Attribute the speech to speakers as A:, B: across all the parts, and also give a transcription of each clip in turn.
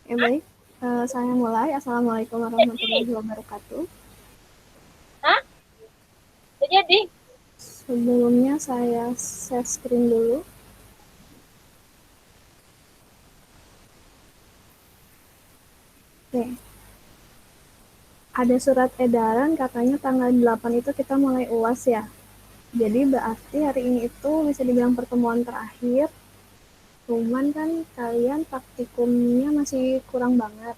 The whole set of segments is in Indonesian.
A: Ya baik, saya mulai. Assalamualaikum warahmatullahi wabarakatuh.
B: Hah? Udah jadi?
A: Sebelumnya saya share screen dulu. Oke, ada surat edaran katanya tanggal 8 itu kita mulai UAS ya. Jadi berarti hari ini itu bisa dibilang pertemuan terakhir. Cuman kan kalian praktikumnya masih kurang banget.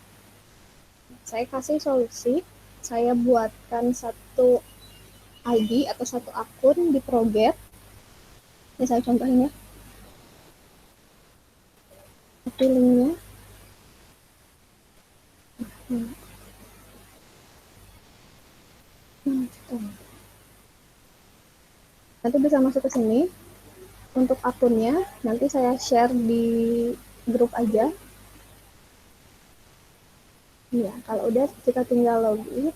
A: Saya kasih solusi. Saya buatkan satu ID atau satu akun di Proget. Ini saya contohin ya. Tapi linknya. Hmm, Nanti bisa masuk ke sini. Untuk akunnya nanti saya share di grup aja. Iya, kalau udah kita tinggal login.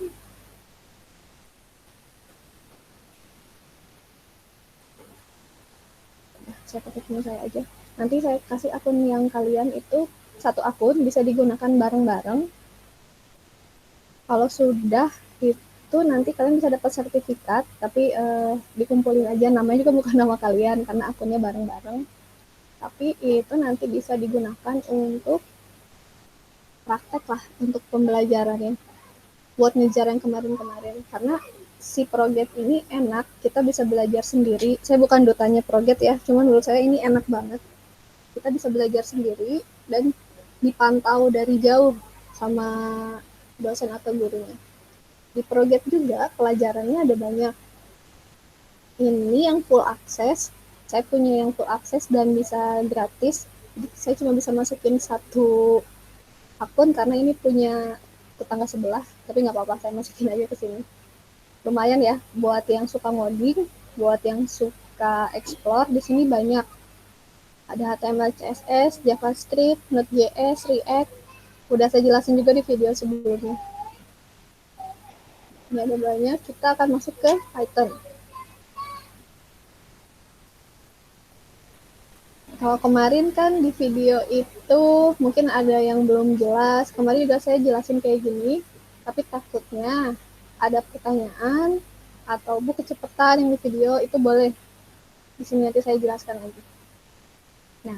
A: Saya pakai punya saya aja. Nanti saya kasih akun yang kalian itu satu akun bisa digunakan bareng-bareng. Kalau sudah itu nanti kalian bisa dapat sertifikat, tapi dikumpulin aja namanya juga bukan nama kalian karena akunnya bareng-bareng. Tapi itu nanti bisa digunakan untuk praktek lah untuk pembelajarannya. Buat ngejar yang kemarin-kemarin karena si project ini enak, kita bisa belajar sendiri. Saya bukan dutanya project ya, cuman menurut saya ini enak banget. Kita bisa belajar sendiri dan dipantau dari jauh sama dosen atau gurunya. Di project juga pelajarannya ada banyak. Ini yang full akses, saya punya yang full akses dan bisa gratis. Jadi saya cuma bisa masukin satu akun karena ini punya tetangga sebelah, tapi nggak apa-apa, saya masukin aja ke sini. Lumayan ya buat yang suka ngoding, buat yang suka explore. Di sini banyak, ada HTML, CSS, JavaScript, Node.js, React. Udah saya jelasin juga di video sebelumnya. Ini ada banyak. Kita akan masuk ke Python. Kalau kemarin kan di video itu mungkin ada yang belum jelas. Kemarin juga saya jelasin kayak gini, tapi takutnya ada pertanyaan atau bu kecepatan yang di video itu boleh di sini nanti saya jelaskan lagi. Nah,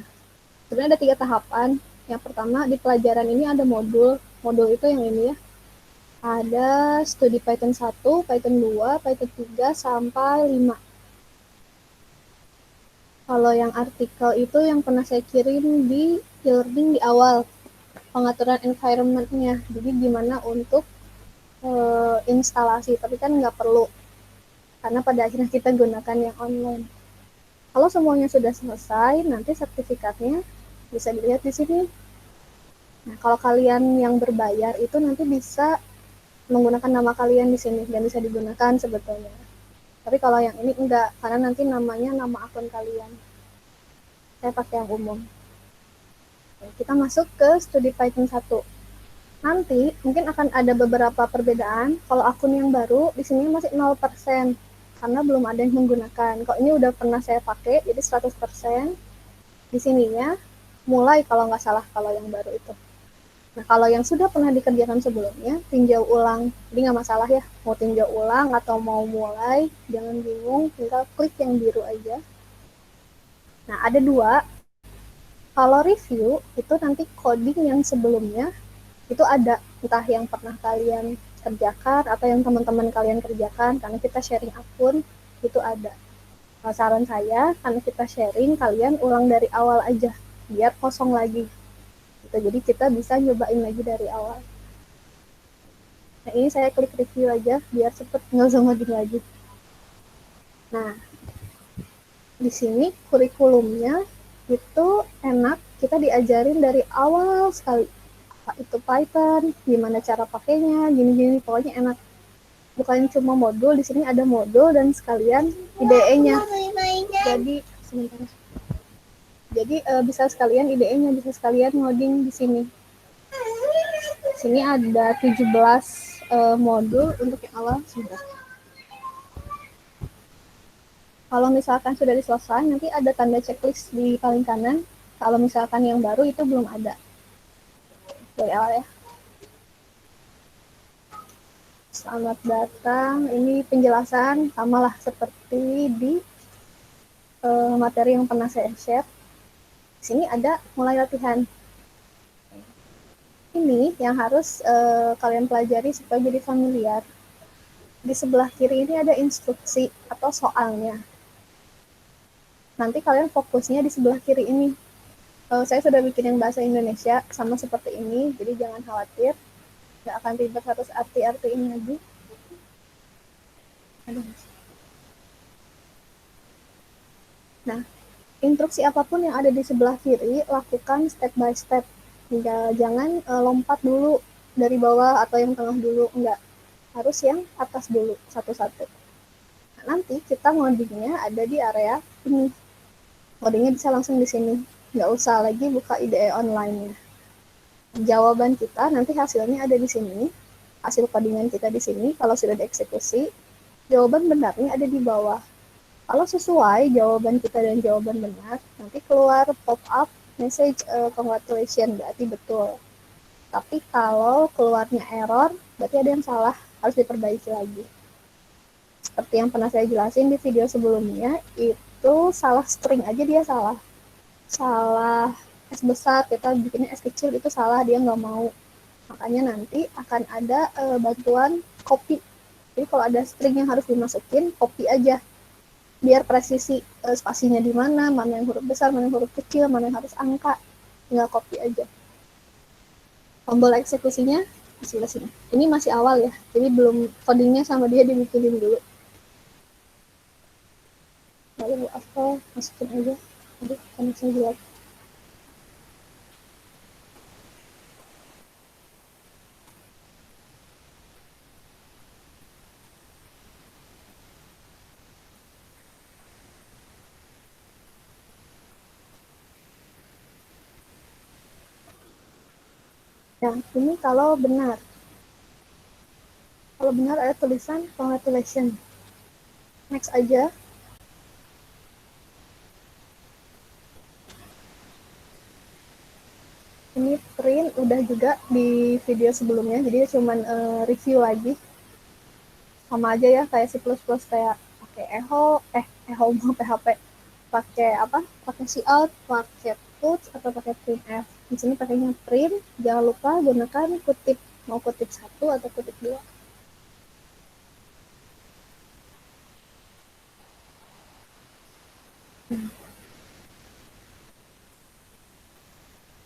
A: sebenarnya ada 3 tahapan. Yang pertama di pelajaran ini ada modul. Modul itu yang ini ya. Ada studi Python 1, Python 2, Python 3 sampai 5. Kalau yang artikel itu yang pernah saya kirim di e-learning di awal, pengaturan environment-nya. Jadi gimana untuk instalasi, tapi kan nggak perlu karena pada akhirnya kita gunakan yang online. Kalau semuanya sudah selesai, nanti sertifikatnya bisa dilihat di sini. Nah, kalau kalian yang berbayar itu nanti bisa menggunakan nama kalian di sini dan bisa digunakan sebetulnya. Tapi kalau yang ini enggak, karena nanti namanya nama akun kalian. Saya pakai yang umum. Kita masuk ke studi Python 1. Nanti mungkin akan ada beberapa perbedaan. Kalau akun yang baru di sini masih 0% karena belum ada yang menggunakan. Kalau ini udah pernah saya pakai jadi 100%. Di sininya mulai kalau nggak salah kalau yang baru itu. Nah, kalau yang sudah pernah dikerjakan sebelumnya, tinjau ulang. Jadi nggak masalah ya, mau tinjau ulang atau mau mulai, jangan bingung, tinggal klik yang biru aja. Nah, ada dua. Kalau review, itu nanti coding yang sebelumnya, itu ada. Entah yang pernah kalian kerjakan atau yang teman-teman kalian kerjakan, karena kita sharing akun, itu ada. Nah, saran saya, karena kita sharing, kalian ulang dari awal aja, biar kosong lagi. Gitu. Jadi kita bisa nyobain lagi dari awal. Nah, ini saya klik review aja biar cepet nggak usah ngoding lagi. Nah, di sini kurikulumnya itu enak, kita diajarin dari awal sekali. Apa itu Python, gimana cara pakainya, gini-gini, pokoknya enak. Bukan cuma modul, di sini ada modul dan sekalian IDE-nya. Jadi sebentar. Jadi bisa sekalian IDE-nya, bisa sekalian ngoding di sini. Di sini ada 17 modul untuk yang awal. Sebentar. Kalau misalkan sudah selesai, nanti ada tanda checklist di paling kanan. Kalau misalkan yang baru itu belum ada. Dari awal ya. Selamat datang. Ini penjelasan samalah seperti di materi yang pernah saya share. Di sini ada mulai latihan. Ini yang harus kalian pelajari supaya jadi familiar. Di sebelah kiri ini ada instruksi atau soalnya. Nanti kalian fokusnya di sebelah kiri ini. Saya sudah bikin yang bahasa Indonesia sama seperti ini, jadi jangan khawatir. Nggak akan ribet harus arti-artiin lagi. Aduh. Nah, instruksi apapun yang ada di sebelah kiri, lakukan step by step. Jangan lompat dulu dari bawah atau yang tengah dulu, enggak. Harus yang atas dulu, satu-satu. Nah, nanti kita ngodingnya ada di area ini. Ngodingnya bisa langsung di sini. Nggak usah lagi buka IDE online-nya. Jawaban kita nanti hasilnya ada di sini. Hasil codingan kita di sini, kalau sudah dieksekusi, jawaban benarnya ada di bawah. Kalau sesuai jawaban kita dan jawaban benar, nanti keluar pop-up message congratulations, berarti betul. Tapi kalau keluarnya error, berarti ada yang salah, harus diperbaiki lagi. Seperti yang pernah saya jelasin di video sebelumnya, itu salah string aja dia salah. Salah S besar, kita bikinnya S kecil, itu salah, dia nggak mau. Makanya nanti akan ada bantuan copy. Jadi kalau ada string yang harus dimasukin, copy aja. Biar presisi spasinya di mana, mana yang huruf besar, mana yang huruf kecil, mana yang harus angka. Tinggal copy aja. Tombol eksekusinya di sebelah sini. Ini masih awal ya, jadi belum codingnya sama dia dibikinin dulu. Lalu apa, masukin aja. Aduh, koneksinya jelek. Nah, ini kalau benar. Kalau benar ada tulisan congratulations. Next aja. Ini print udah juga di video sebelumnya, jadi cuman review lagi. Sama aja ya kayak C++, kayak pakai echo mau PHP, pakai apa? Pakai cout, pakai puts atau pakai printf. Di sini pakainya print, jangan lupa gunakan kutip, mau kutip 1 atau kutip 2.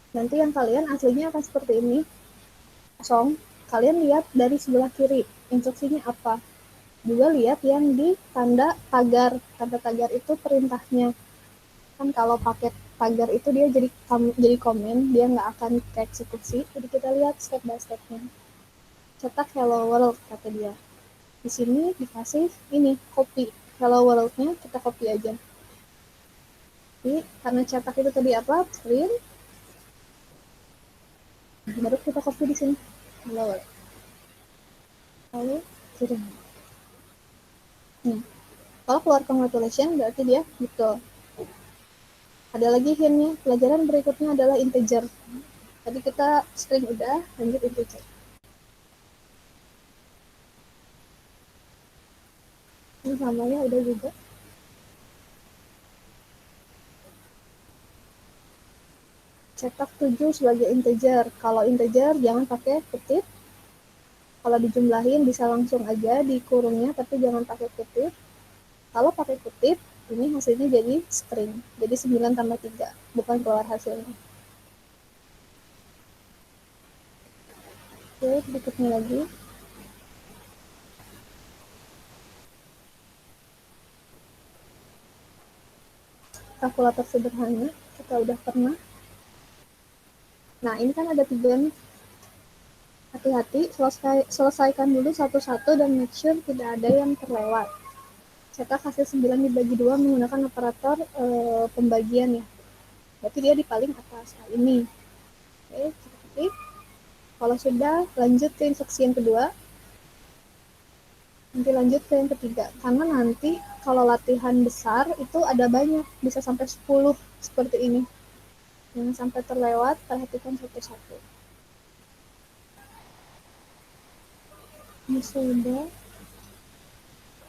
A: Nanti yang kalian aslinya akan seperti ini, kosong. Kalian lihat dari sebelah kiri, instruksinya apa. Juga lihat yang di tanda tagar. Tanda tagar itu perintahnya. Kan kalau paket tagar itu dia jadi komen, dia nggak akan eksekusi. Jadi kita lihat step by stepnya. Cetak hello world, kata dia. Di sini dikasih ini, copy. Hello world-nya kita copy aja. Jadi karena cetak itu tadi apa? Print. Baru kita copy di sini. Hello world. Lalu kirim. Nah, kalau keluar congratulations berarti dia betul. Ada lagi hintnya, pelajaran berikutnya adalah integer. Tadi kita string udah, lanjut integer. Ini samanya udah juga. Cetak 7 sebagai integer. Kalau integer jangan pakai kutip. Kalau dijumlahin bisa langsung aja di kurungnya, tapi jangan pakai kutip. Kalau pakai kutip, ini hasilnya jadi string. Jadi 9 tambah 3, bukan keluar hasilnya. Oke, berikutnya lagi. Kalkulator sederhana, kita udah pernah. Nah, ini kan ada 3 nih. Hati-hati, selesaikan dulu satu-satu dan make sure tidak ada yang terlewat. Cetak hasil 9 dibagi 2 menggunakan operator pembagian ya. Berarti dia di paling atas. Nah, ini. Oke, ketik. Kalau sudah, lanjut ke instruksi yang kedua. Nanti lanjut ke yang ketiga. Karena nanti kalau latihan besar itu ada banyak. Bisa sampai 10 seperti ini. Jangan sampai terlewat, perhatikan satu-satu. Ini sudah.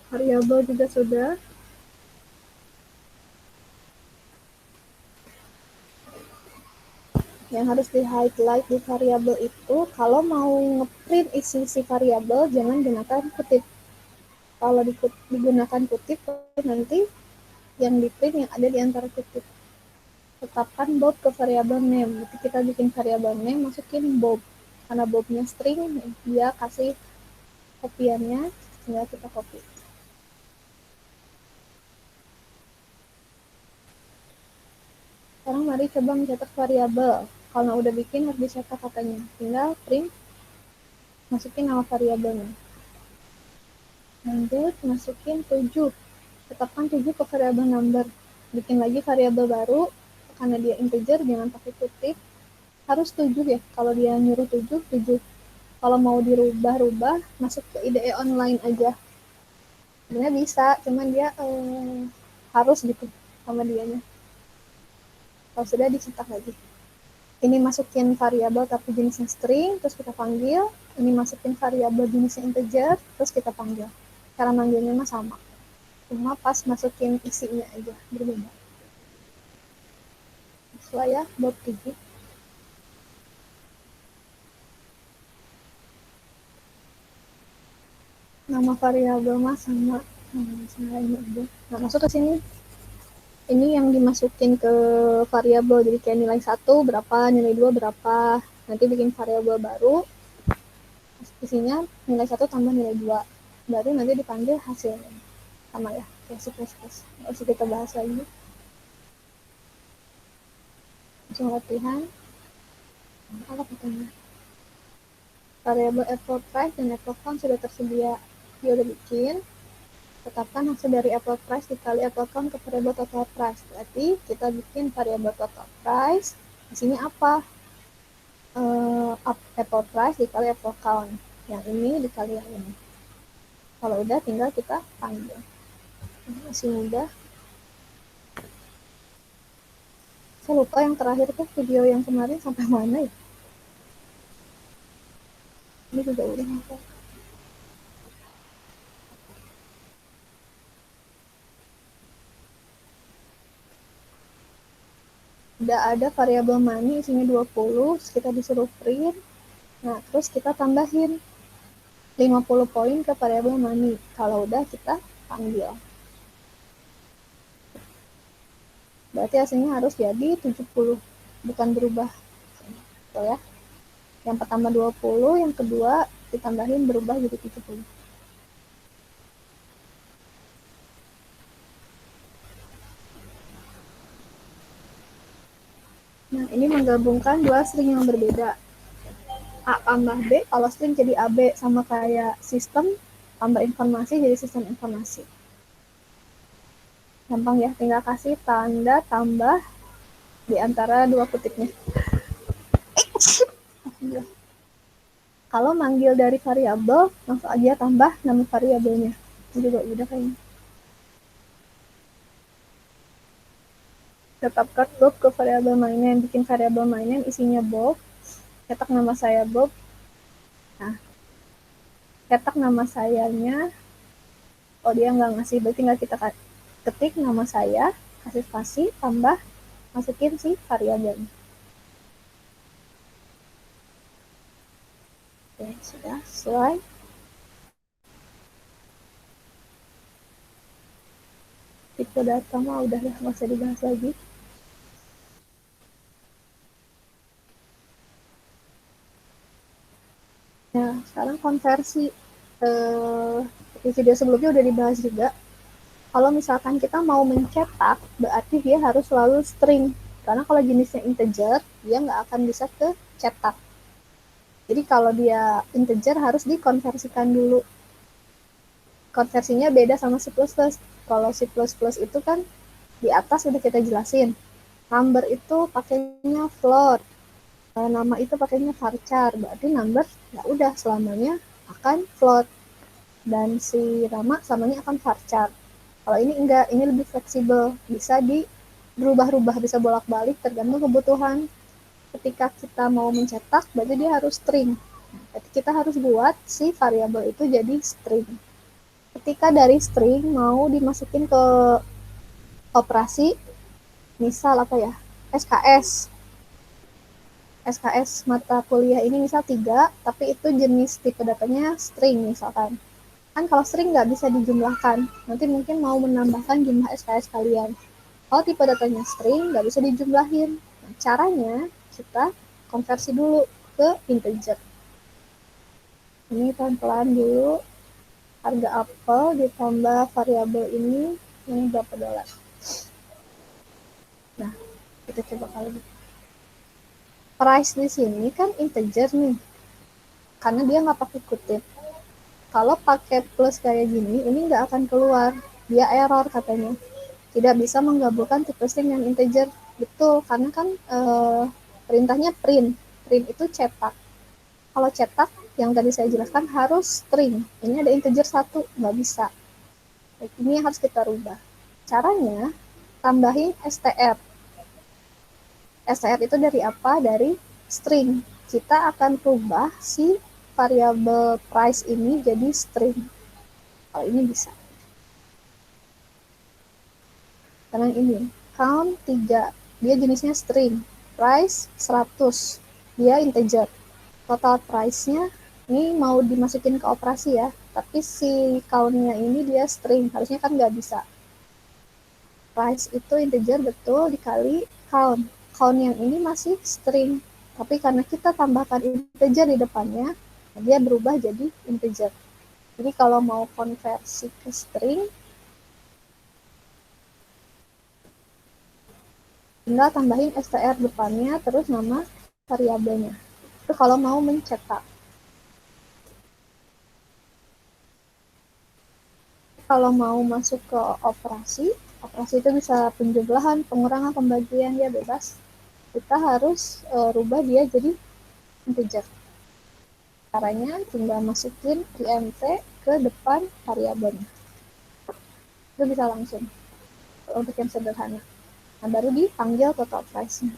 A: Variabel juga sudah. Yang harus di highlight di variabel itu, kalau mau ngeprint isi si variabel, jangan gunakan kutip. Kalau digunakan kutip, nanti yang di print yang ada di antara kutip. Tetapkan bob ke variabel name. Jadi kita bikin variabel name, masukin bob. Karena bobnya string, dia kasih kopiannya, tinggal kita copy. Sekarang mari coba mencetak variabel. Kalau udah bikin harus dicetak katanya. Tinggal print, masukin nama variabelnya. Lanjut, masukin 7. Tetapkan 7 ke variabel number. Bikin lagi variabel baru, karena dia integer, jangan pakai kutip. Harus 7 ya, kalau dia nyuruh 7, 7. Kalau mau dirubah-rubah, masuk ke IDE online aja. Sebenarnya bisa, cuman dia harus gitu sama dianya. Kalau sudah dicetak lagi. Ini masukin variabel tapi jenisnya string, terus kita panggil. Ini masukin variabel jenisnya integer, terus kita panggil. Cara manggilnya mah sama. Cuma pas masukin isinya aja berbeda. Sesuai ya, buat 7. Nama variabel mah sama. Nah, masuk ke sini. Ini yang dimasukin ke variabel, jadi kayak nilai 1 berapa, nilai 2 berapa. Nanti bikin variabel baru, isinya nilai 1 tambah nilai 2. Baru nanti dipanggil hasilnya. Sama ya, kayak C++. Nggak usah kita bahas lagi. Langsung latihan. Apa katanya? Variabel apple price dan apple count sudah tersedia. Dia udah bikin. Tetapkan hasil dari apple price dikali apple count ke variabel total price. Berarti kita bikin variabel total price. Di sini apa? Apple price dikali apple count. Yang ini dikali yang ini. Kalau udah tinggal kita panggil. Masih mudah. Saya lupa yang terakhir tuh video yang kemarin sampai mana ya. Ini juga udah hafal. Udah ada variabel money isinya 20, kita disuruh print. Nah, terus kita tambahin 50 poin ke variabel money. Kalau udah kita panggil. Berarti hasilnya harus jadi 70, bukan berubah. Tuh ya. Yang pertama 20, yang kedua ditambahin berubah jadi 70. Nah, ini menggabungkan dua string yang berbeda. A tambah B, kalau string jadi AB, sama kayak sistem tambah informasi jadi sistem informasi. Gampang ya, tinggal kasih tanda tambah di antara dua kutipnya. Kalau manggil dari variabel, langsung aja tambah nama variabelnya. Ini juga udah kayaknya. Tetapkan Bob ke variabel mainan. Bikin variabel mainan isinya Bob. Cetak nama saya Bob. Nah, cetak nama sayanya. Oh, dia nggak ngasih, berarti nggak kita ketik nama saya, kasih spasi, tambah, masukin si variabelnya. Oke, sudah sesuai. Tipe data mah udah nggak usah dibahas lagi. Nah, sekarang konversi. Di video sebelumnya udah dibahas juga. Kalau misalkan kita mau mencetak, berarti dia harus selalu string. Karena kalau jenisnya integer, dia nggak akan bisa ke cetak. Jadi kalau dia integer harus dikonversikan dulu. Konversinya beda sama C++. Kalau C++ itu kan di atas udah kita jelasin. Number itu pakainya float. Nama itu pakainya varchar. Berarti number ya udah selamanya akan float. Dan si nama selamanya akan varchar. Kalau ini enggak, ini lebih fleksibel. Bisa berubah-ubah, bisa bolak-balik tergantung kebutuhan. Ketika kita mau mencetak, berarti dia harus string. Kita harus buat si variabel itu jadi string. Ketika dari string mau dimasukin ke operasi, misal apa ya, SKS mata kuliah ini misal 3, tapi itu jenis tipe datanya string misalkan. Kan kalau string nggak bisa dijumlahkan, nanti mungkin mau menambahkan jumlah SKS kalian. Kalau tipe datanya string, nggak bisa dijumlahin. Nah, caranya kita konversi dulu ke integer. Ini pelan-pelan dulu, harga apel ditambah variabel ini berapa dolar. Nah, kita coba kali ini. Price di sini kan integer nih, karena dia nggak pakai kutip. Kalau pakai plus kayak gini, ini nggak akan keluar. Dia error katanya. Tidak bisa menggabungkan tipe string dan integer. Betul, karena kan perintahnya print. Print itu cetak. Kalau cetak, yang tadi saya jelaskan harus string. Ini ada integer 1, nggak bisa. Ini yang harus kita rubah. Caranya, tambahin str. str itu dari apa? Dari string. Kita akan rubah si variabel price ini jadi string. Kalau ini bisa. Karena ini, count 3. Dia jenisnya string. Price 100. Dia integer. Total price-nya ini mau dimasukin ke operasi ya. Tapi si count-nya ini dia string. Harusnya kan nggak bisa. Price itu integer betul dikali count. Count yang ini masih string. Tapi karena kita tambahkan integer di depannya, dia berubah jadi integer. Jadi kalau mau konversi ke string, tinggal tambahin str depannya terus nama variabelnya. Itu kalau mau mencetak. Kalau mau masuk ke operasi, operasi itu bisa penjumlahan, pengurangan, pembagian, ya bebas. Kita harus rubah dia jadi integer. Caranya tinggal masukin IMT ke depan variabelnya. Itu bisa langsung untuk yang sederhana. Nah, baru dipanggil total price-nya.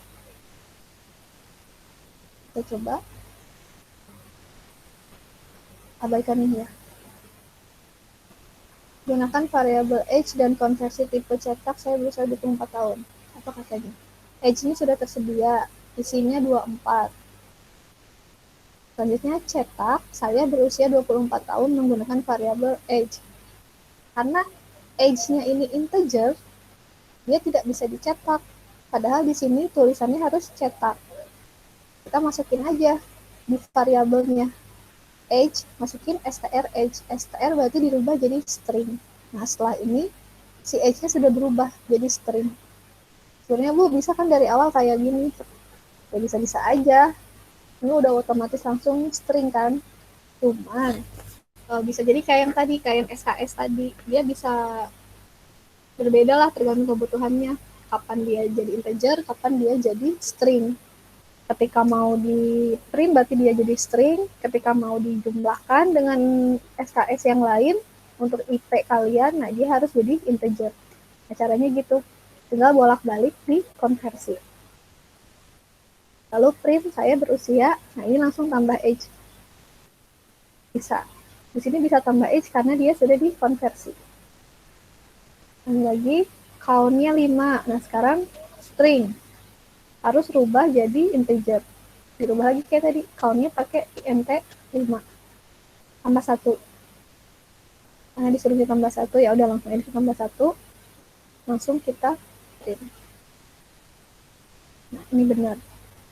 A: Kita coba abaikan ini ya. Gunakan variabel age dan konversi tipe cetak saya berusia 24 tahun. Apa katanya? Age ini sudah tersedia, isinya 24. Selanjutnya cetak, saya berusia 24 tahun menggunakan variabel age. Karena age-nya ini integer, dia tidak bisa dicetak. Padahal di sini tulisannya harus cetak. Kita masukin aja di variabelnya age, masukin str age. Str berarti dirubah jadi string. Nah, setelah ini si age-nya sudah berubah jadi string. Sebenarnya Bu bisa kan dari awal kayak gini. Ya bisa-bisa aja. Ini udah otomatis langsung string kan. Cuman bisa jadi kayak yang tadi, kayak yang SKS tadi. Dia bisa berbeda lah tergantung kebutuhannya. Kapan dia jadi integer, kapan dia jadi string. Ketika mau di print berarti dia jadi string, ketika mau dijumlahkan dengan SKS yang lain untuk IP kalian, nah dia harus jadi integer. Nah, caranya gitu, tinggal bolak-balik di konversi. Lalu print saya berusia, nah ini langsung tambah age. Bisa. Di sini bisa tambah age karena dia sudah dikonversi. Dan lagi count-nya 5. Nah, sekarang string harus rubah jadi integer. Dirubah lagi kayak tadi, count-nya pakai int 5 tambah 1. Nah, disuruh ditambah 1, ya udah langsung aja ditambah 1. Langsung kita print. Nah, ini benar.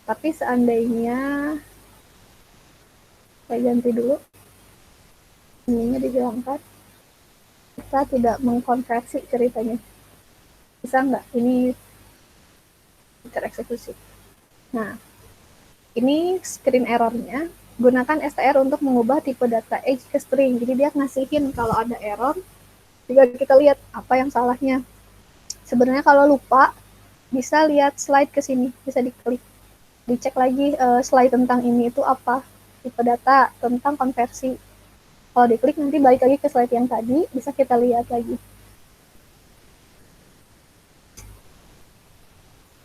A: Tapi seandainya saya ganti dulu. Ininya dihilangkan. Kita tidak mengkonversi ceritanya. Bisa nggak? Ini tereksekusi. Nah, ini screen errornya. Gunakan str untuk mengubah tipe data age ke string. Jadi dia ngasihin kalau ada error, juga kita lihat apa yang salahnya. Sebenarnya kalau lupa, bisa lihat slide ke sini, bisa diklik. Dicek lagi slide tentang ini itu apa, tipe data, tentang konversi. Kalau diklik nanti balik lagi ke slide yang tadi, bisa kita lihat lagi.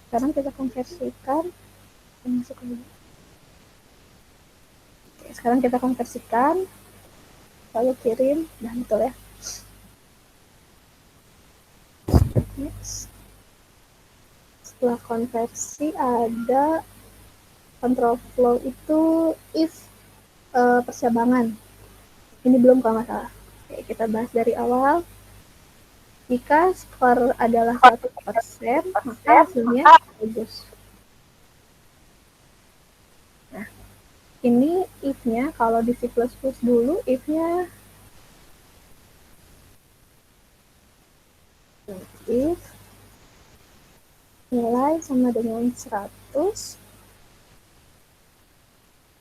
A: Sekarang kita konversikan, masuk lagi. sekarang kita konversikan, lalu kirim, dan betul ya. Next. Setelah konversi ada control flow itu if percabangan. Ini belum kalau nggak salah. Oke, kita bahas dari awal. Jika skor adalah 100%, maka hasilnya bagus. Nah, ini if-nya, kalau di C++ dulu, if-nya if nilai sama dengan 100,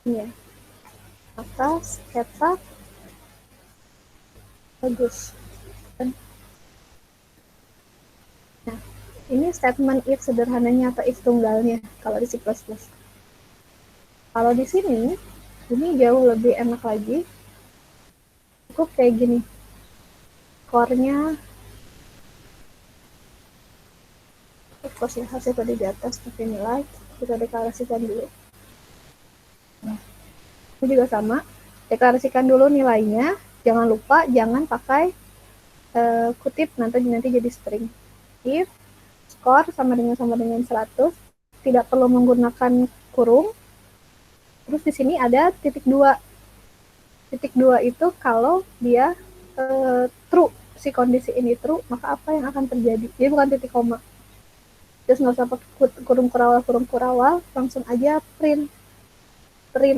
A: ya, maka cetak bagus. Nah, ini statement if sederhananya atau if tunggalnya kalau di C++. Kalau di sini, ini jauh lebih enak lagi. Cukup kayak gini. Core-nya ya, hasil tadi di atas pakai nilai, kita deklarasikan dulu. Nah, ini juga sama. Deklarasikan dulu nilainya. Jangan lupa, jangan pakai kutip, nanti jadi string. If skor sama dengan 100, tidak perlu menggunakan kurung. Terus di sini ada titik 2. Titik 2 itu kalau dia true, si kondisi ini true, maka apa yang akan terjadi? Jadi bukan titik koma. Terus nggak usah pakai kurung kurawal, langsung aja print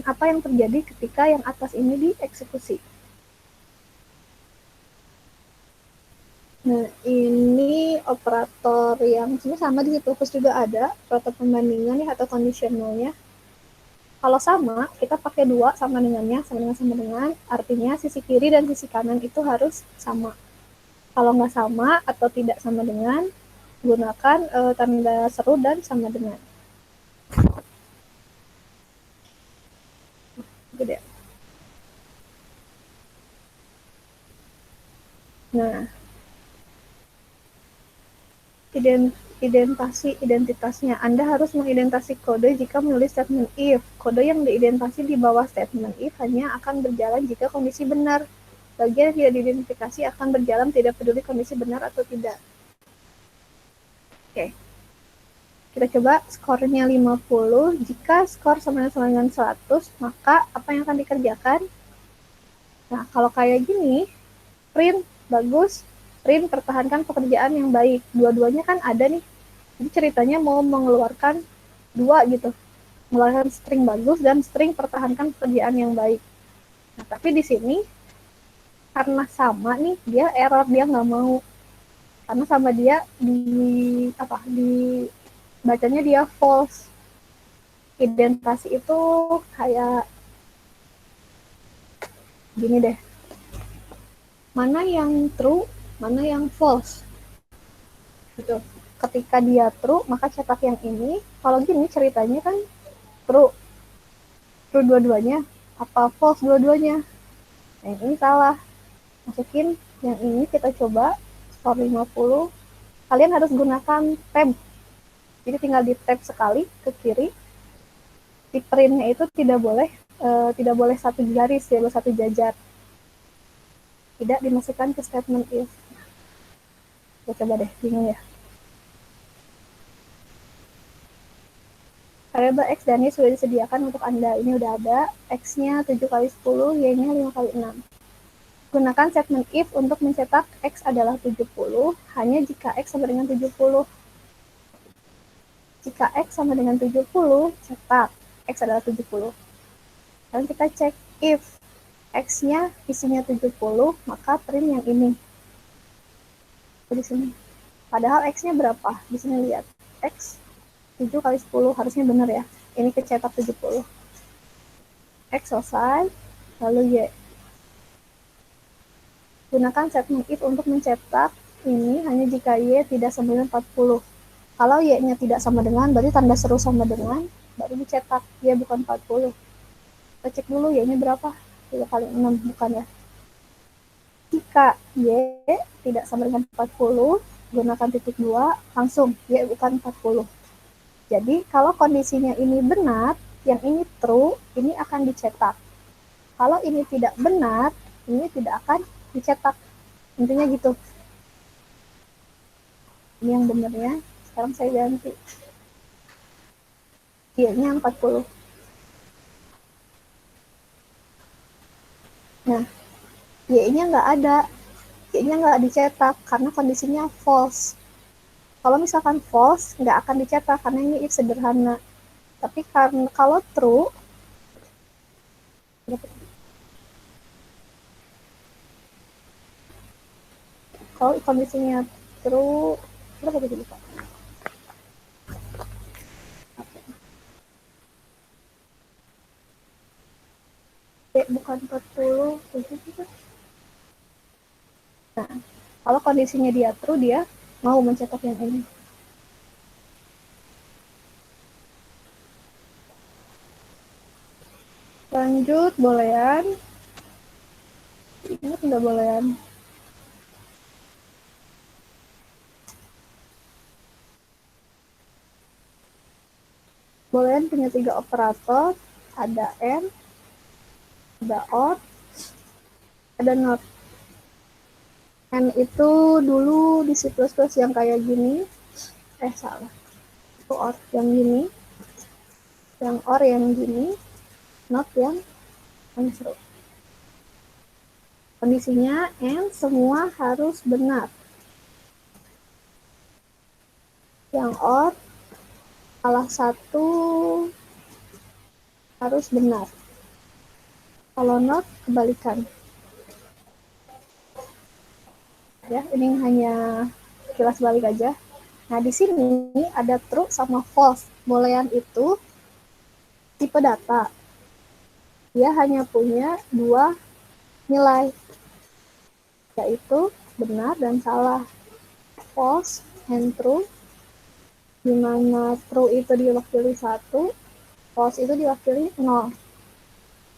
A: apa yang terjadi ketika yang atas ini dieksekusi. Nah, ini operator yang sebenarnya sama di situ, terus juga ada operator pembandingan ya, atau conditionalnya. Kalau sama, kita pakai 2 sama dengannya, sama dengan, artinya sisi kiri dan sisi kanan itu harus sama. Kalau nggak sama atau tidak sama dengan, gunakan tanda seru dan sama dengan. Gede. Nah, identitasnya. Anda harus mengidentasi kode jika menulis statement if. Kode yang diidentasi di bawah statement if hanya akan berjalan jika kondisi benar. Bagian yang tidak diidentifikasi akan berjalan tidak peduli kondisi benar atau tidak. Oke. Kita coba skornya 50. Jika skor sama dengan 100, maka apa yang akan dikerjakan? Nah, kalau kayak gini, print bagus, print pertahankan pekerjaan yang baik. Dua-duanya kan ada nih. Jadi ceritanya mau mengeluarkan 2 gitu. Mengeluarkan string bagus dan string pertahankan pekerjaan yang baik. Nah, tapi di sini karena sama nih, dia error, dia nggak mau. Karena sama dia di bacanya dia false. Identasi itu kayak gini deh. Mana yang true, mana yang false. Gitu. Ketika dia true, maka cetak yang ini. Kalau gini ceritanya kan true dua-duanya, apa false dua-duanya. Nah, ini salah. Masukin yang ini, kita coba skor 50. Kalian harus gunakan tab. Jadi tinggal di tab sekali ke kiri. Di printnya itu tidak boleh satu garis, ya, satu jajar. Tidak dimasukkan ke statement if. Kita coba deh, bingung ya. Variabel X dan Y sudah disediakan untuk Anda. Ini udah ada. X-nya 7 kali 10, Y-nya 5 kali 6. Gunakan statement if untuk mencetak X adalah 70, hanya jika X sama dengan 70. Jika X sama dengan 70, cetak X adalah 70. Dan kita cek if X-nya isinya 70, maka print yang ini. Di sini. Padahal X-nya berapa? Di sini lihat. X 7 kali 10, harusnya benar ya. Ini kecetak 70. X selesai, lalu Y. Gunakan statement if untuk mencetak ini hanya jika Y tidak sama dengan 40. Kalau Y-nya tidak sama dengan, berarti tanda seru sama dengan, baru dicetak. Y bukan 40. Kita cek dulu Y-nya berapa. 3 kali 6, bukan ya. Jika Y tidak sama dengan 40, gunakan titik 2, langsung Y bukan 40. Jadi, kalau kondisinya ini benar, yang ini true, ini akan dicetak. Kalau ini tidak benar, ini tidak akan dicetak. Intinya gitu. Ini yang benernya. Sekarang saya ganti. Y-nya 40. Nah, Y-nya nggak ada. Y-nya nggak dicetak karena kondisinya false. Kalau misalkan false, nggak akan dicetak karena ini if sederhana. Tapi karena kalau true, kalau kondisinya true, berapa jadi lupa? Bukan 40, 7. Nah, kalau kondisinya dia true, dia mau mencetak yang ini. Lanjut, bolehan. Ingat nggak bolehan? Bolehan punya 3 operator, ada AND, ada OR, ada NOT. AND itu dulu di C++ yang kayak gini, salah, itu OR yang gini, yang OR yang gini, NOT yang seru. Kondisinya AND semua harus benar. Yang OR salah satu harus benar. Kalau NOT kebalikan. Ya, ini hanya kilas balik aja. Nah, di sini ada true sama false. Boolean itu tipe data. Dia hanya punya 2 nilai, yaitu benar dan salah. False and true, di mana true itu diwakili 1, false itu diwakili 0.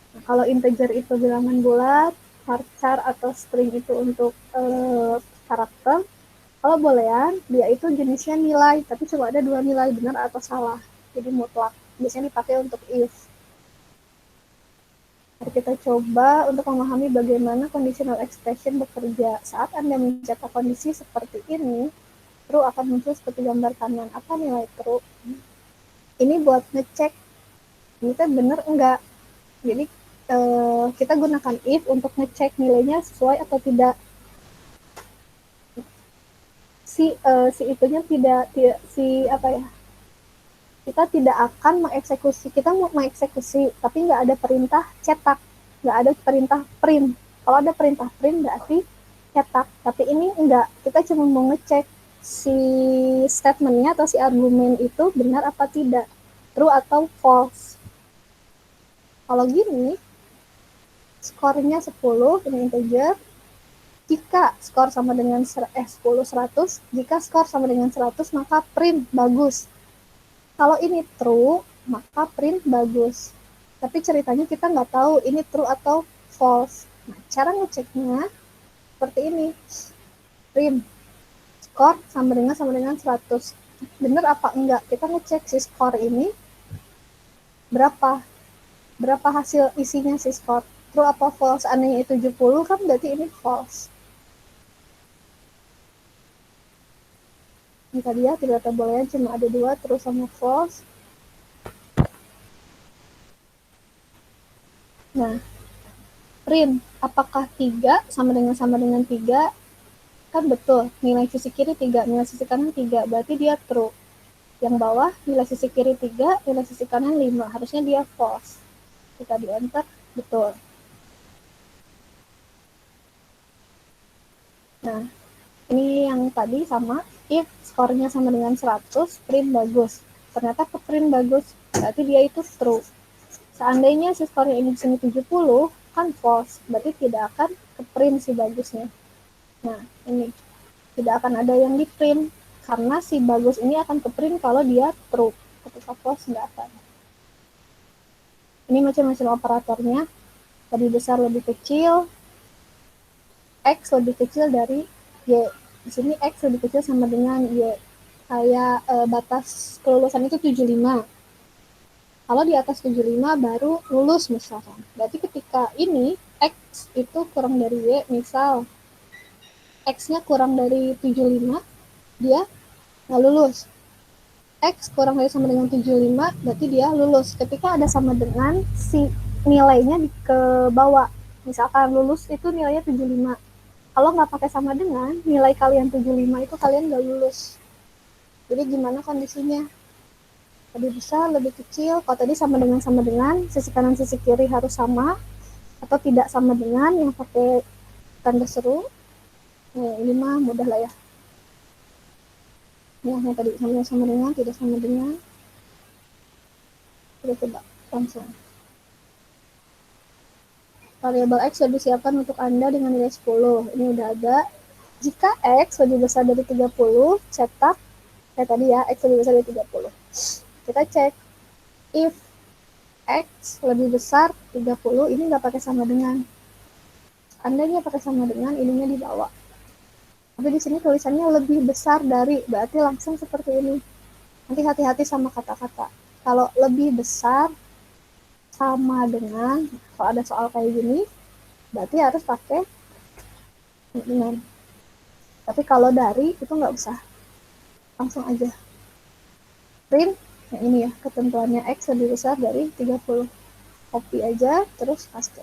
A: Nah, kalau integer itu bilangan bulat, varchar atau string itu untuk karakter. Kalau boolean, dia itu jenisnya nilai, tapi cuma ada 2 nilai, benar atau salah. Jadi mutlak. Biasanya dipakai untuk if. Mari kita coba untuk memahami bagaimana conditional expression bekerja. Saat Anda mencetak kondisi seperti ini, true akan muncul seperti gambar kanan. Apa nilai true? Ini buat ngecek ini kan benar enggak. Jadi kita gunakan if untuk ngecek nilainya sesuai atau tidak. Si itunya tidak si apa ya? Kita tidak akan mengeksekusi, kita mau mengeksekusi, tapi nggak ada perintah cetak, nggak ada perintah print. Kalau ada perintah print berarti cetak, tapi ini enggak, kita cuma mau ngecek si statementnya atau si argumen itu benar apa tidak, true atau false. Kalau gini, skornya 10, ini integer, jika skor sama dengan 10, 100, jika skor sama dengan 100, maka print bagus. Kalau ini true, maka print bagus. Tapi ceritanya kita nggak tahu ini true atau false. Nah, cara ngeceknya seperti ini. Print skor sama dengan 100. Bener apa enggak? Kita ngecek si skor ini berapa? Berapa hasil isinya si skor? True apa false? Seandainya itu 70 kan berarti ini false. Ini tadi ya, tidak boleh cuma ada 2, true sama false. Nah, print apakah 3 sama dengan 3? Kan betul, nilai sisi kiri 3, nilai sisi kanan 3, berarti dia true. Yang bawah nilai sisi kiri 3, nilai sisi kanan 5, harusnya dia false. Kita di enter, betul. Nah, ini yang tadi sama, if skornya sama dengan 100, print bagus. Ternyata ke print bagus, berarti dia itu true. Seandainya si skornya ini di sini 70, kan false, berarti tidak akan ke print si bagusnya. Nah, ini tidak akan ada yang di print karena si bagus ini akan ke print kalau dia true. Ketika false nggak akan. Ini macam-macam operatornya. Tadi besar lebih kecil, X lebih kecil dari Y. Di sini X lebih kecil sama dengan Y. Kayak batas kelulusan itu 75. Kalau di atas 75 baru lulus misalkan. Berarti ketika ini X itu kurang dari Y, misal X-nya kurang dari 75, dia nggak lulus. X kurang dari sama dengan 75, berarti dia lulus. Ketika ada sama dengan, si nilainya ke bawah. Misalkan lulus itu nilainya 75. Kalau nggak pakai sama dengan, nilai kalian 75 itu kalian nggak lulus. Jadi gimana kondisinya? Lebih besar, lebih kecil. Kalau tadi sama dengan, sisi kanan sisi kiri harus sama, atau tidak sama dengan yang pakai tanda seru. Nah, ini mah mudah lah ya. Yang tadi sama dengan, tidak sama dengan. Kita coba langsung. Variabel X sudah disiapkan untuk Anda dengan nilai 10. Ini udah ada. Jika X lebih besar dari 30, cetak, kayak tadi ya, X lebih besar dari 30. Kita cek, if X lebih besar 30, ini nggak pakai sama dengan. Andanya pakai sama dengan, ininya di bawah. Tapi di sini tulisannya lebih besar dari, berarti langsung seperti ini. Nanti hati-hati sama kata-kata. Kalau lebih besar sama dengan, kalau ada soal kayak gini, berarti harus pakai dengan. Tapi kalau dari, itu nggak usah. Langsung aja. Print, yang ini ya, ketentuannya X lebih besar dari 30. Copy aja, terus paste.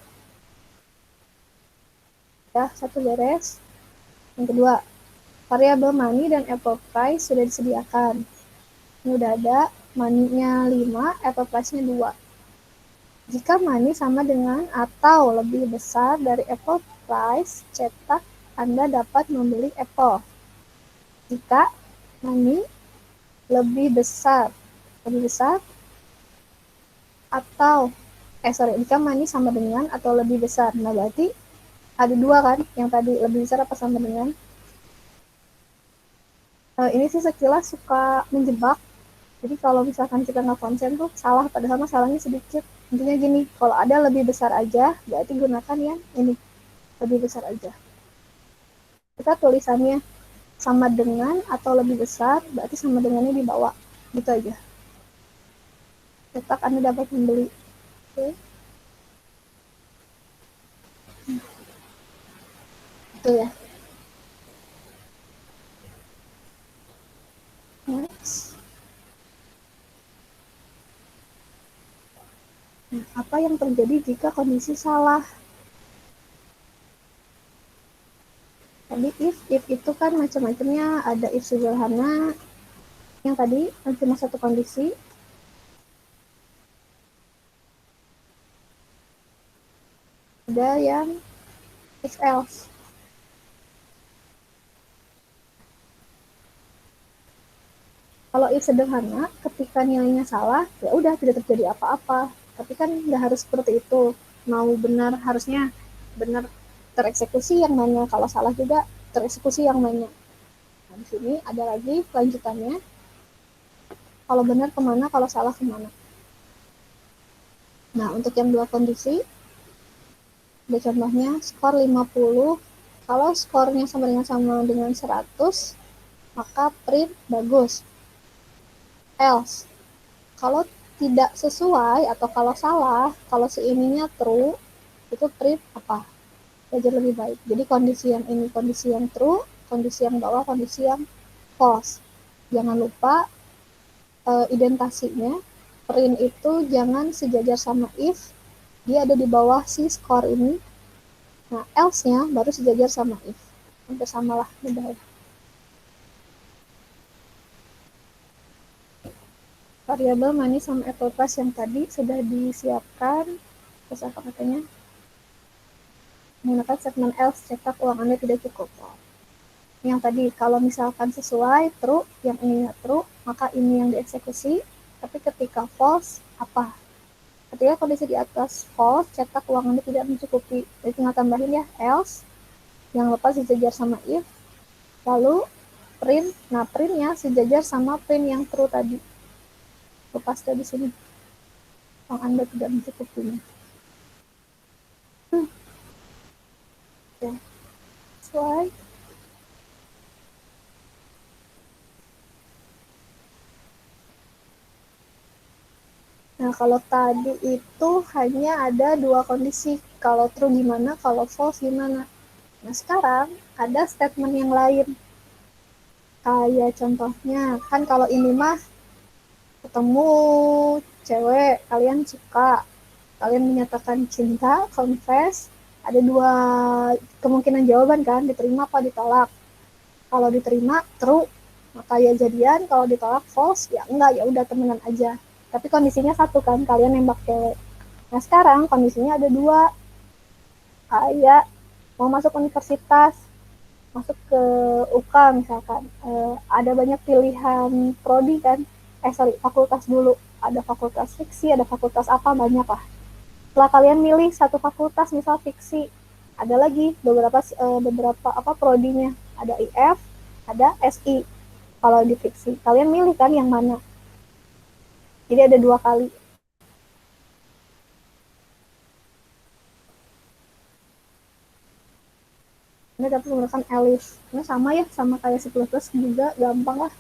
A: Ya, satu beres. Yang kedua, variabel money dan apple price sudah disediakan. Ini udah ada, money-nya 5, apple price-nya 2. Jika money sama dengan atau lebih besar dari apple price, cetak Anda dapat membeli apple. Jika money lebih besar atau jika money sama dengan atau lebih besar. Nah, berarti ada dua kan, yang tadi lebih besar apa sama dengan. Ini sih sekilas suka menjebak. Jadi kalau misalkan kita nggak konsen tuh salah, padahal masalahnya sedikit. Intinya gini, kalau ada lebih besar aja, berarti gunakan yang ini, lebih besar aja. Kita tulisannya sama dengan atau lebih besar, berarti sama dengannya di bawah. Gitu aja. Cetak Anda dapat membeli. Oke. Itu ya. Next. Nah, apa yang terjadi jika kondisi salah? Tadi if itu kan macam-macamnya, ada if sederhana, yang tadi cuma satu kondisi, ada yang if else. Kalau if sederhana, ketika nilainya salah, ya udah tidak terjadi apa-apa. Tapi kan nggak harus seperti itu. Mau benar, harusnya benar tereksekusi yang mana, kalau salah juga tereksekusi yang mana. Nah, di sini ada lagi lanjutannya. Kalau benar kemana, kalau salah kemana. Nah, untuk yang dua kondisi, ada contohnya skor 50. Kalau skornya sama dengan 100, maka print bagus. Else, kalau tidak sesuai atau kalau salah, kalau si ininya true, itu print apa? Belajar lebih baik. Jadi kondisi yang ini kondisi yang true, kondisi yang bawah kondisi yang false. Jangan lupa identasinya. Print itu jangan sejajar sama if, dia ada di bawah si skor ini. Nah, else-nya baru sejajar sama if. Hampir samalah, mudah ya. Variabel money sama apple price yang tadi sudah disiapkan. Terus apa katanya? Menggunakan segmen else, cetak uang Anda tidak cukup. Yang tadi, kalau misalkan sesuai, true, yang ini true, maka ini yang dieksekusi. Tapi ketika false, apa? Ketika kondisi di atas false, cetak uang Anda tidak mencukupi. Jadi tinggal tambahin ya, else, yang lepas sejajar sama if, lalu print, nah printnya sejajar sama print yang true tadi. Lepas dari sini, uang Anda tidak mencukupinya. Oke. Slide. Nah, kalau tadi itu hanya ada dua kondisi. Kalau true gimana, kalau false gimana. Nah, sekarang ada statement yang lain. Kayak contohnya, kan kalau ini mah ketemu cewek, kalian suka, kalian menyatakan cinta, confess, ada dua kemungkinan jawaban kan, diterima apa ditolak. Kalau diterima, true, maka ya jadian. Kalau ditolak, false, ya enggak, ya udah temenan aja. Tapi kondisinya satu kan, kalian nembak cewek. Nah sekarang kondisinya ada dua, kayak mau masuk universitas, masuk ke UK misalkan, ada banyak pilihan prodi kan, sorry, fakultas dulu, ada fakultas fiksi, ada fakultas apa, banyak lah. Setelah kalian milih satu fakultas misal fiksi, ada lagi beberapa apa prodinya, ada IF, ada SI. Kalau di fiksi kalian milih kan yang mana, jadi ada dua kali. Ini dapat menggunakan elif. Ini sama ya, sama kayak C++ juga, gampang lah.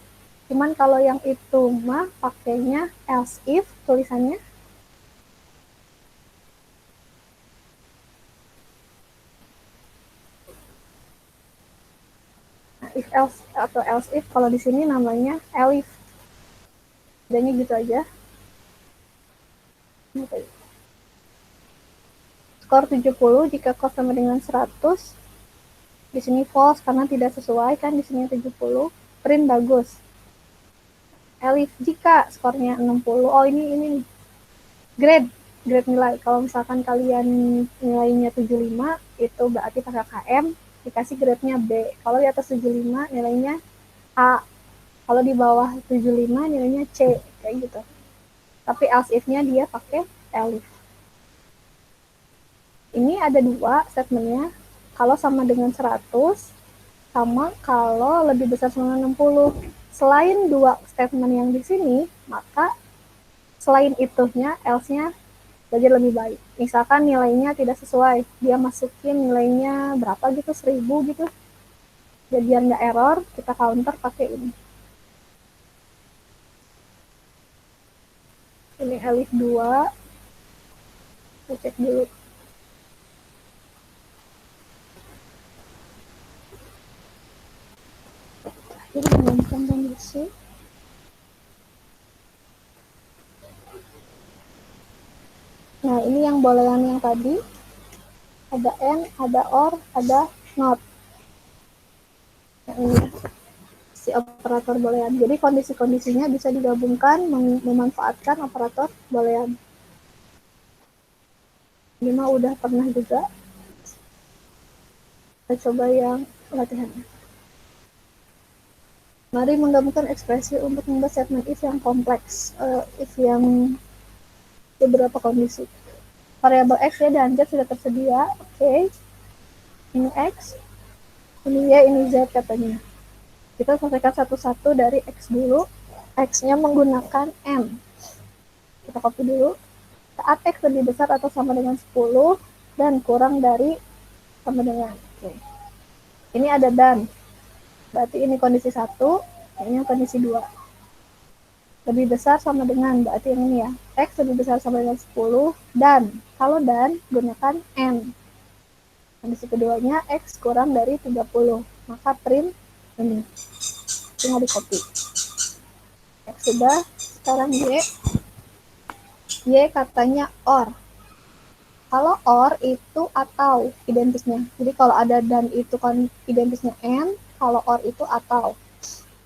A: Cuman kalau yang itu mah pakainya else if tulisannya. Nah, if else atau else if, kalau di sini namanya elif. Bedanya gitu aja. Skor 70 jika kos sama dengan 100. Di sini false karena tidak sesuai kan, di sini 70. Print bagus. Elif jika skornya 60. Oh ini grade nilai. Kalau misalkan kalian nilainya 75, itu berarti pakai KM, dikasih grade-nya B. Kalau di atas 75 nilainya A. Kalau di bawah 75 nilainya C, kayak gitu. Tapi else if-nya dia pakai elif. Ini ada dua statementnya. Kalau sama dengan 100, sama kalau lebih besar sama 60. Selain dua statement yang di sini, maka selain itunya, else-nya belajar lebih baik. Misalkan nilainya tidak sesuai, dia masukin nilainya berapa gitu, 1000 gitu. Jadi biar nggak error, kita counter pakai ini. Ini elif 2. Kita cek dulu. Jadi mengajukan kondisi. Nah, ini yang bolehan yang tadi. Ada and, ada or, ada not. Yang ini si operator boolean. Jadi kondisi-kondisinya bisa digabungkan memanfaatkan operator boolean. Ini mah udah pernah juga. Kita coba yang latihannya. Mari menggabungkan ekspresi untuk membuat statement if yang kompleks, if yang beberapa kondisi. Variabel x, y, dan z sudah tersedia. Oke. Ini x, ini y, ini z katanya. Kita selesaikan satu-satu dari x dulu. X-nya menggunakan m. Kita copy dulu. Saat x lebih besar atau sama dengan 10 dan kurang dari sama dengan. Oke. Ini ada dan. Berarti ini kondisi 1, ini kondisi 2. Lebih besar sama dengan, berarti yang ini ya. X lebih besar sama dengan 10 dan kalau dan gunakan n. Kondisi keduanya x kurang dari 30. Maka print ini. Tinggal di copy. X sudah, sekarang y. Y katanya or. Kalau or itu atau identisnya. Jadi kalau ada dan itu kan identisnya n, kalau or itu atau.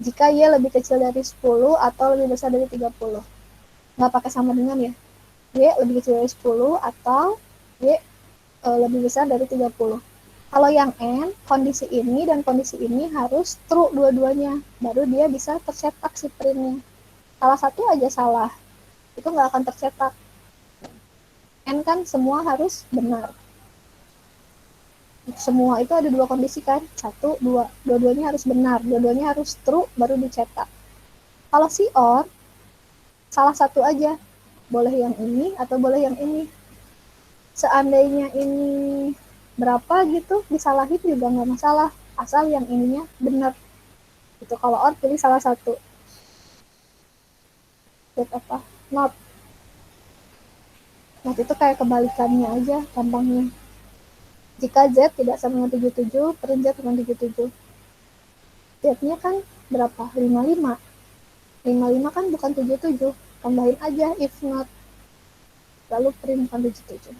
A: Jika y lebih kecil dari 10 atau lebih besar dari 30. Nggak pakai sama dengan ya. Y lebih kecil dari 10 atau y lebih besar dari 30. Kalau yang n, kondisi ini dan kondisi ini harus true dua-duanya. Baru dia bisa tercetak si printnya. Salah satu aja salah, itu nggak akan tercetak. N kan semua harus benar. Semua itu ada dua kondisi kan, 1, 2. Dua-duanya harus benar, dua-duanya harus true, baru dicetak. Kalau si or, salah satu aja. Boleh yang ini atau boleh yang ini. Seandainya ini berapa gitu, disalahin juga nggak masalah. Asal yang ininya benar. Itu kalau or, pilih salah satu. Set apa? Not. Nanti itu kayak kebalikannya aja gampangnya. Jika Z tidak sama dengan 77, print Z dengan 77. Z-nya kan berapa? 55. 55 kan bukan 77. Tambahin aja if not. Lalu print bukan 77.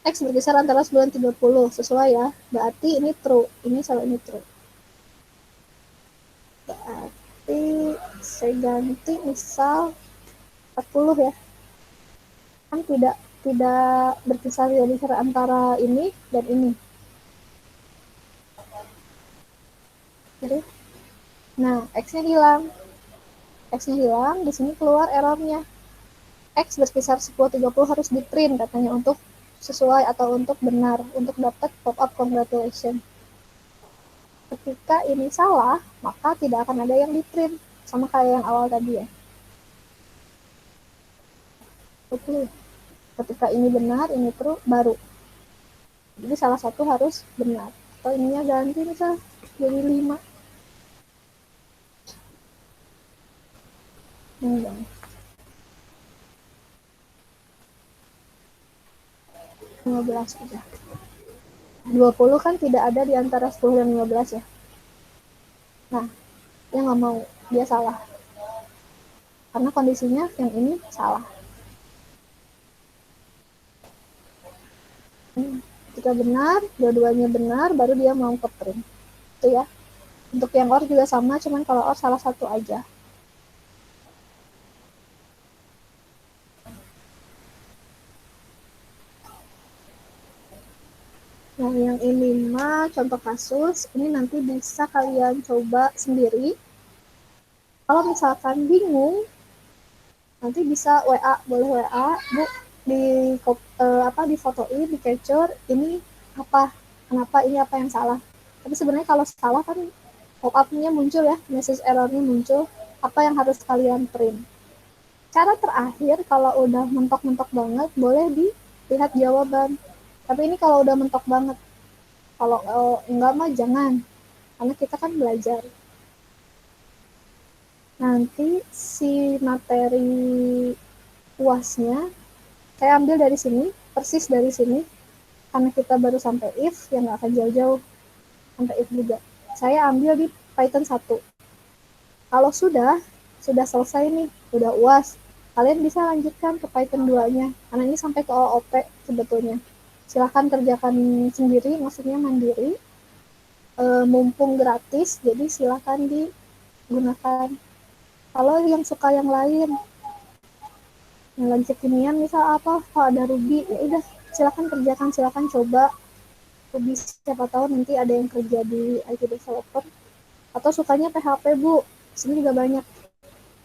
A: X berkisar antara 9 dan 30. Sesuai ya. Berarti ini true. Ini sama ini true. Berarti saya ganti misal 40 ya. Kan tidak berkisar antara ini dan ini. Jadi, nah, X-nya hilang. X-nya hilang, di sini keluar errornya. X berkisar 10-30 harus di print katanya untuk sesuai atau untuk benar, untuk dapat pop-up congratulations. Ketika ini salah, maka tidak akan ada yang di print. Sama kayak yang awal tadi ya. Oke. Ketika ini benar, ini true, baru. Jadi salah satu harus benar. Atau ininya ganti misal jadi 5. Ini dong. 15 aja. 20 kan tidak ada di antara 10 dan 15 ya. Nah, dia nggak mau. Dia salah. Karena kondisinya yang ini salah. Jika benar, dua-duanya benar, baru dia mau ke print. Itu ya. Untuk yang OR juga sama, cuman kalau OR salah satu aja. Nah, yang ini mah contoh kasus, ini nanti bisa kalian coba sendiri. Kalau misalkan bingung, nanti bisa WA, boleh WA, Bu, di difotoin, di capture, ini apa, kenapa ini apa yang salah. Tapi sebenarnya kalau salah kan pop-up-nya muncul ya, message error-nya muncul, apa yang harus kalian print. Cara terakhir, kalau udah mentok-mentok banget, boleh dilihat jawaban. Tapi ini kalau udah mentok banget, kalau enggak mah jangan, karena kita kan belajar. Nanti si materi UASnya saya ambil dari sini, persis dari sini, karena kita baru sampai if, yang nggak akan jauh-jauh sampai if juga. Saya ambil di Python 1. Kalau sudah selesai nih, udah UAS, kalian bisa lanjutkan ke Python 2-nya, karena ini sampai ke OOP sebetulnya. Silahkan kerjakan sendiri, maksudnya mandiri, mumpung gratis, jadi silahkan digunakan. Kalau yang suka yang lain, yang lagi kekinian misal apa, kalau ada Ruby, ya udah silahkan kerjakan, silahkan coba. Ruby siapa tahu nanti ada yang kerja di IT developer. Atau sukanya PHP Bu, sini juga banyak.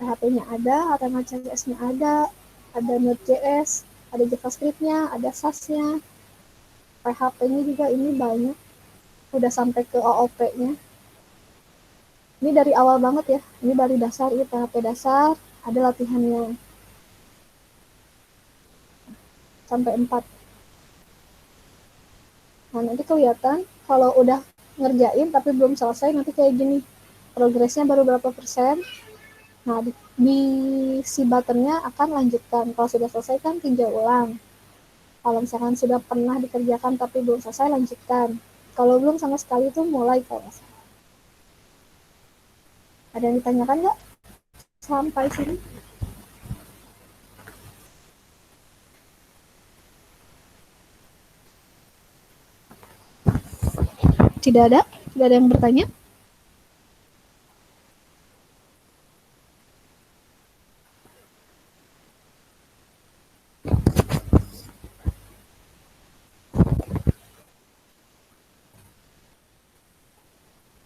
A: PHP-nya ada, HTML CSS-nya ada Node.js, ada JavaScript-nya, ada SAS-nya. PHP-nya juga ini banyak, udah sampai ke OOP-nya. Ini dari awal banget ya, ini dari dasar, ini PHP dasar, ada latihannya. Sampai 4. Nah, nanti kelihatan kalau udah ngerjain tapi belum selesai, nanti kayak gini. Progresnya baru berapa persen. Nah, di si buttonnya akan lanjutkan. Kalau sudah selesai kan tinjau ulang. Kalau misalkan sudah pernah dikerjakan tapi belum selesai, lanjutkan. Kalau belum sama sekali itu mulai kalau nggak salah. Ada yang ditanyakan nggak sampai sini? Tidak ada? Tidak ada yang bertanya?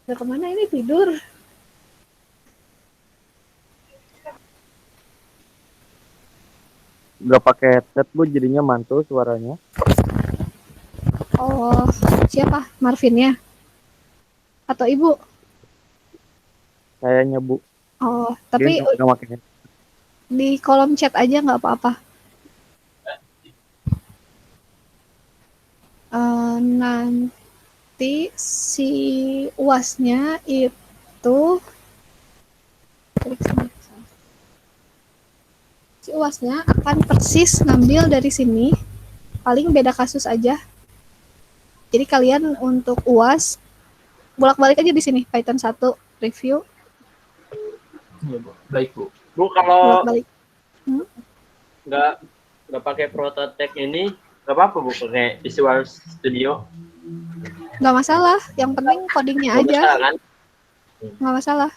A: Udah kemana ini, tidur?
C: Nggak pakai headset Bu, jadinya mantul suaranya.
A: Oh, siapa? Marvin ya? Atau ibu?
C: Kayaknya Bu.
A: Oh,
C: Dia
A: tapi
C: nggak pakai headset.
A: di kolom chat aja nggak apa-apa. Nanti si UASnya itu UASnya akan persis ngambil dari sini, paling beda kasus aja. Jadi kalian untuk UAS bolak-balik aja di sini Python 1 review.
D: Ya, Bu. Baik, Bu.
E: Bu, kalau
A: Bolak-balik.
E: nggak pakai Prototype ini, nggak apa-apa Bu, pakai Visual Studio.
A: Nggak masalah, yang penting codingnya
E: Nggak
A: aja.
E: masalah, kan?
A: Nggak masalah.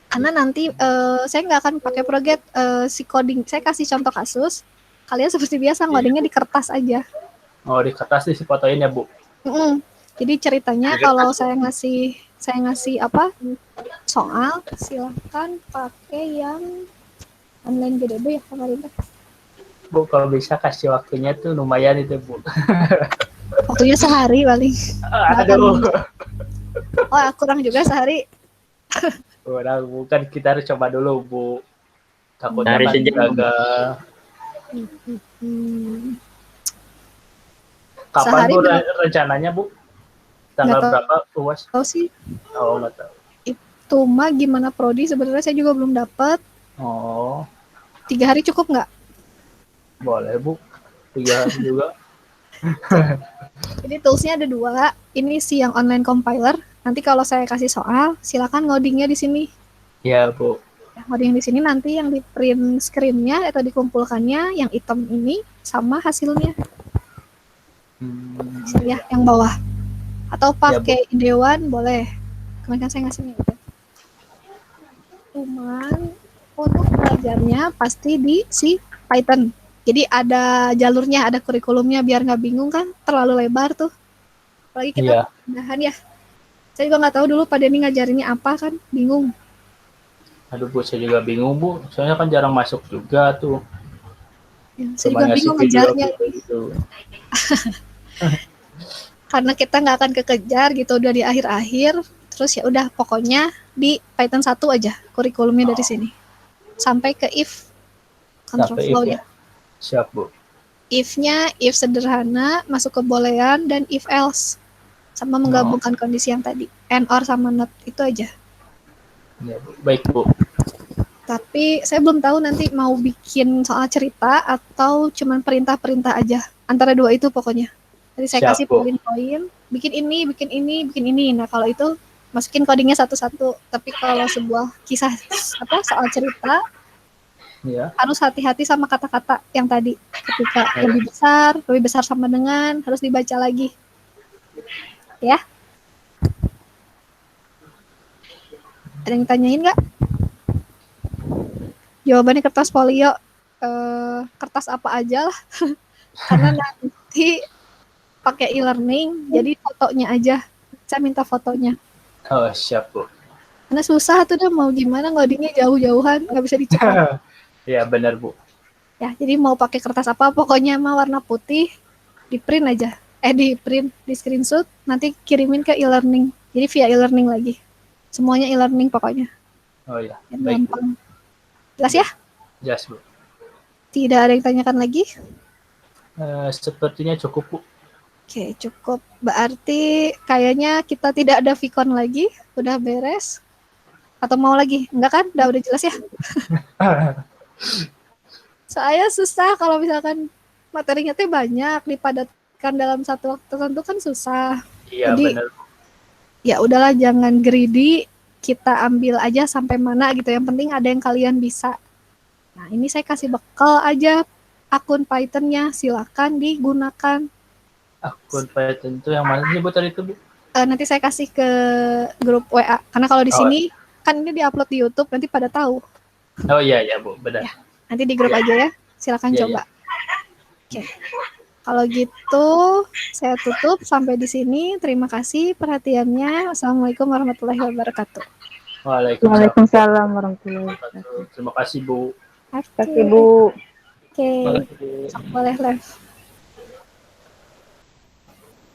A: Karena nanti saya nggak akan pakai project si coding. Saya kasih contoh kasus. Kalian seperti biasa ngodingnya di kertas aja.
D: Oh, di kertas sih fotoin ya, Bu.
A: Jadi ceritanya kalau saya ngasih apa soal, silahkan pakai yang online GDB ya kemarin.
D: Bu, kalau bisa kasih waktunya tuh lumayan itu, Bu.
A: Waktunya sehari paling.
D: Aduh.
A: Oh, kurang juga sehari.
D: Orang bukan, kita harus coba dulu, Bu. Takutnya
E: Dari
D: kan
E: sejam.
D: gagal.
A: Hmm.
D: Kapan
A: Sehari
D: Bu
A: berapa?
D: rencananya, Bu? Tanggal
A: Nggak tahu.
D: berapa UAS?
A: Tahu sih,
D: Oh, nggak tahu.
A: itu mah gimana prodi sebenarnya saya juga belum dapat.
D: Oh,
A: 3 hari cukup nggak?
D: boleh, Bu. 3 hari juga.
A: Jadi toolsnya ada 2. Ini si yang online compiler. Nanti kalau saya kasih soal, silakan ngodingnya di sini.
D: Ya, Bu.
A: Ngoding di sini nanti yang di print screen-nya atau dikumpulkannya yang hitam ini sama hasilnya. Ya, yang bawah. Atau pakai Dewan boleh. Kemarin kan saya ngasihnya itu. Cuman untuk belajarnya pasti di si Python. Jadi ada jalurnya, ada kurikulumnya biar nggak bingung kan, terlalu lebar tuh. Apalagi kita pindahan ya. Saya juga nggak tahu dulu Pak Denny ngajarinnya apa kan, bingung.
D: Aduh, Bu, saya juga bingung, Bu. Soalnya kan jarang masuk juga tuh.
A: Ya, saya juga bingung ngejarnya.
D: Gitu.
A: Karena kita nggak akan kekejar gitu udah di akhir-akhir. Terus ya udah pokoknya di Python 1 aja kurikulumnya dari sini. Sampai ke if control
D: Sampai
A: flow
D: if
A: ya.
D: Siap, Bu.
A: If-nya if sederhana, masuk ke boolean dan if else. Sama menggabungkan kondisi yang tadi. And or sama not itu aja.
D: Ya, Bu. Baik, Bu.
A: Tapi saya belum tahu nanti mau bikin soal cerita atau cuman perintah-perintah aja. Antara 2 itu pokoknya. Jadi saya kasih poin-poin, bikin ini, bikin ini, bikin ini. Nah, kalau itu masukin codingnya satu-satu. Tapi kalau sebuah kisah soal cerita, harus hati-hati sama kata-kata yang tadi. Ketika lebih besar sama dengan, harus dibaca lagi. Ya. Ada yang tanyain nggak? Jawabannya kertas folio, kertas apa aja lah. Karena nanti pakai e-learning, jadi fotonya aja. Saya minta fotonya.
D: Oh, siap, Bu.
A: Karena susah tuh dah mau gimana ngodingnya jauh-jauhan, nggak bisa dicetak.
D: Ya, benar, Bu.
A: Ya, jadi mau pakai kertas apa, pokoknya mah warna putih, di print aja. Di print, di screenshot, nanti kirimin ke e-learning. Jadi via e-learning lagi. Semuanya e-learning pokoknya.
D: Oh ya,
A: baik, gampang. Jelas ya?
D: Jelas, Bu.
A: Tidak ada yang tanyakan lagi?
D: Sepertinya cukup, Bu.
A: Oke, cukup. Berarti kayaknya kita tidak ada Vicon lagi. Udah beres. Atau mau lagi? Enggak kan? Udah jelas ya? Saya susah kalau misalkan materinya tuh banyak, dipadatkan dalam satu waktu tertentu kan susah.
D: Iya, benar.
A: Ya udahlah, jangan greedy. Kita ambil aja sampai mana gitu. Yang penting ada yang kalian bisa. Nah, ini saya kasih bekal aja akun Python-nya. Silakan digunakan.
D: Akun Python itu yang mana sih, Bu, tadi itu, Bu?
A: Nanti saya kasih ke grup WA. Karena kalau di sini kan ini diupload di YouTube, nanti pada tahu.
D: Oh iya, Bu, benar.
A: Ya, nanti di grup aja ya. Silakan coba. Oke. Kalau gitu, saya tutup sampai di sini. Terima kasih perhatiannya. Assalamualaikum warahmatullahi wabarakatuh.
F: Waalaikumsalam warahmatullahi wabarakatuh.
D: Terima kasih, Bu.
F: Terima kasih, Bu.
A: Oke. Boleh live.